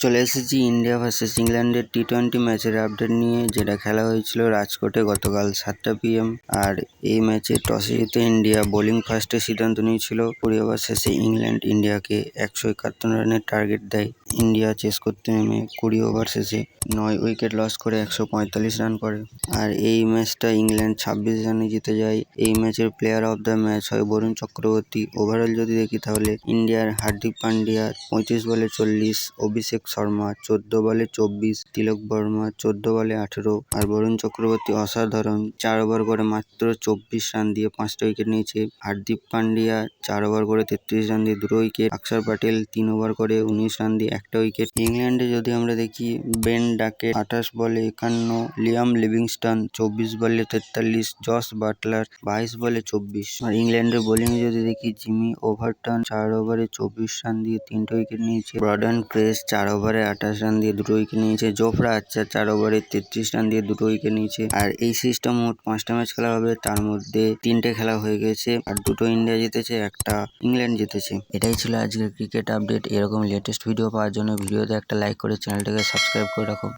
চলে এসেছি India versus ইংল্যান্ডের টি-20 ম্যাচের আপডেট নিয়ে, যেটা খেলা হয়েছিল রাজকোটে গতকাল 7টা PM। আর এই ম্যাচে টসে জিতে ইন্ডিয়া বোলিং ফার্স্টে সিদ্ধান্ত নিয়েছিল। 20 ওভার শেষে ইংল্যান্ড ইন্ডিয়াকে 151 রানের টার্গেট দেয়। ইন্ডিয়া চেস করতে নেমে 20 ওভার শেষে 9 উইকেট লস করে 145 রান করে। আর এই ম্যাচটা ইংল্যান্ড 26 রানে জিতে যায়। এই ম্যাচের প্লেয়ার অফ দ্য ম্যাচ হয় বরুণ চক্রবর্তী। ওভারঅল যদি দেখি তাহলে ইন্ডিয়ার হার্দিক পান্ডিয়া 35 বলে 40, অভিষেক শর্মা 14 বলে 24, তিলক বর্মা 14 বলে 18 আর বরুণ চক্রবর্তী অসাধারণ 4 ওভার করে মাত্র 24 রান দিয়ে 5টা উইকেট নিয়েছে। হার্দিক পান্ডিয়া 4 ওভার করে 33 রান দিয়ে 2 উইকেট। অক্ষর প্যাটেল 3 ওভার করে 19 রান দিয়ে 1টা উইকেট। ইংল্যান্ডে যদি আমরা দেখি, বেন ডাকেট 28 বলে 51, লিয়াম লিভিংস্টন 24 বলে 43, জস বাটলার 22 বলে 24। আর ইংল্যান্ডের বোলিং যদি দেখি, জিমি ওভারটন 4 ওভারে 24 রান দিয়ে 3টা উইকেট নিয়েছে। ব্রডন প্রেস 4 ওভারে 28 রান দিয়ে 2টো উইকেট নিয়েছে। জোফরা আর্চার 4 ওভারে 33 রান দিয়ে 2টো উইকেট নিয়েছে। আর এই সিরিজটা মোট 5টা ম্যাচ খেলা হবে, তার মধ্যে 3টে খেলা হয়ে গেছে আর 2টো ইন্ডিয়া জিতেছে, একটা ইংল্যান্ড জিতেছে। এটাই ছিল আজকের ক্রিকেট আপডেট। এরকম লেটেস্ট ভিডিও পাওয়ার জন্য ভিডিওতে একটা লাইক করে চ্যানেলটাকে সাবস্ক্রাইব করে রাখো।